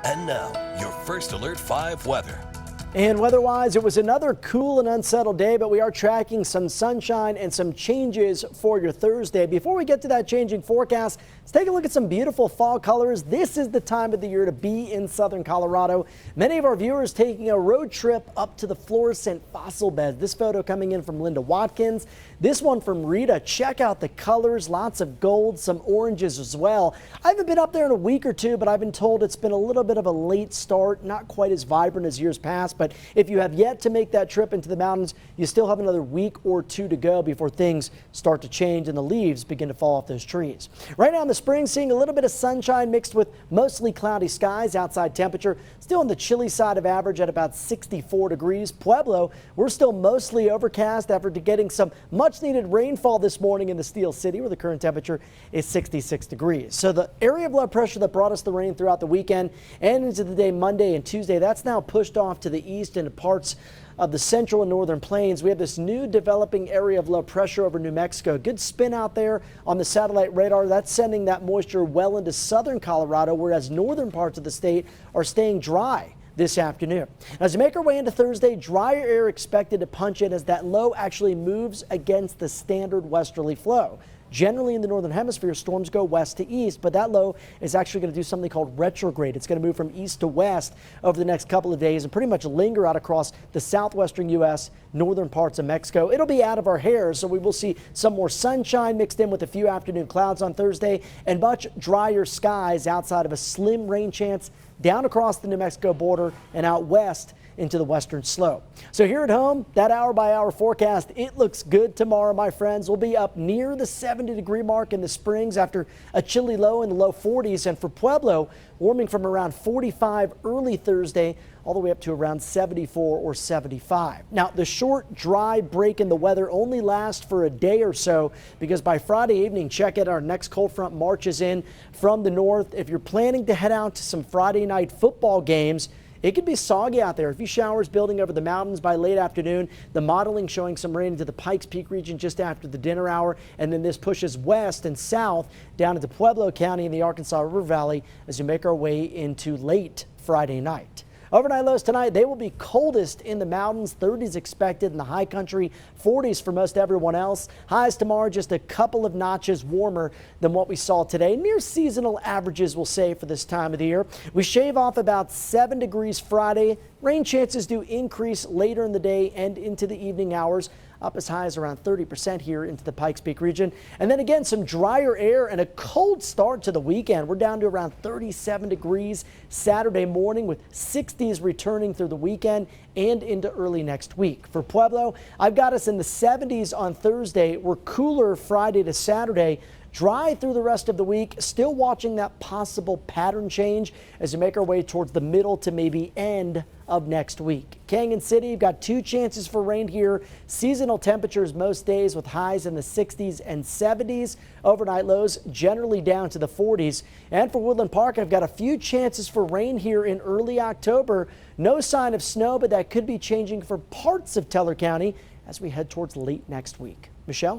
And now, your First Alert 5 weather. And weather-wise, it was another cool and unsettled day, but we are tracking some sunshine and some changes for your Thursday. Before we get to that changing forecast, let's take a look at some beautiful fall colors. This is the time of the year to be in southern Colorado. Many of our viewers taking a road trip up to the fluorescent fossil beds. This photo coming in from Linda Watkins. This one from Rita. Check out the colors, lots of gold, some oranges as well. I haven't been up there in a week or two, but I've been told it's been a little bit of a late start, not quite as vibrant as years past. But if you have yet to make that trip into the mountains, you still have another week or two to go before things start to change and the leaves begin to fall off those trees. Right now in the spring, seeing a little bit of sunshine mixed with mostly cloudy skies. Outside temperature still on the chilly side of average at about 64 degrees. Pueblo, we're still mostly overcast after getting some much needed rainfall this morning in the Steel City, where the current temperature is 66 degrees. So the area of low pressure that brought us the rain throughout the weekend and into the day Monday and Tuesday, that's now pushed off to the east into parts of the central and northern plains. We have this new developing area of low pressure over New Mexico. Good spin out there on the satellite radar. That's sending that moisture well into southern Colorado, whereas northern parts of the state are staying dry this afternoon. As we make our way into Thursday, drier air expected to punch in as that low actually moves against the standard westerly flow. Generally in the northern hemisphere, storms go west to east, but that low is actually going to do something called retrograde. It's going to move from east to west over the next couple of days and pretty much linger out across the southwestern U.S., northern parts of Mexico. It'll be out of our hair, so we will see some more sunshine mixed in with a few afternoon clouds on Thursday and much drier skies outside of a slim rain chance down across the New Mexico border and out west into the western slope. So here at home, that hour-by-hour forecast, it looks good tomorrow, my friends. We'll be up near the 70-degree mark in the Springs after a chilly low in the low 40s. And for Pueblo, warming from around 45 early Thursday all the way up to around 74 or 75. Now, the short, dry break in the weather only lasts for a day or so because by Friday evening, check it, our next cold front marches in from the north. If you're planning to head out to some Friday night football games, it could be soggy out there. A few showers building over the mountains by late afternoon. The modeling showing some rain into the Pikes Peak region just after the dinner hour. And then this pushes west and south down into Pueblo County in the Arkansas River Valley as we make our way into late Friday night. Overnight lows tonight, they will be coldest in the mountains. 30s expected in the high country, 40s for most everyone else. Highs tomorrow just a couple of notches warmer than what we saw today. Near seasonal averages, we'll say, for this time of the year. We shave off about 7 degrees Friday. Rain chances do increase later in the day and into the evening hours, up as high as around 30% here into the Pikes Peak region. And then again, some drier air and a cold start to the weekend. We're down to around 37 degrees Saturday morning with 60s returning through the weekend and into early next week. For Pueblo, I've got us in the 70s on Thursday. We're cooler Friday to Saturday. Dry through the rest of the week, still watching that possible pattern change as we make our way towards the middle to maybe end of next week. Canyon City, you've got 2 chances for rain here. Seasonal temperatures most days with highs in the 60s and 70s. Overnight lows generally down to the 40s. And for Woodland Park, I've got a few chances for rain here in early October. No sign of snow, but that could be changing for parts of Teller County as we head towards late next week. Michelle?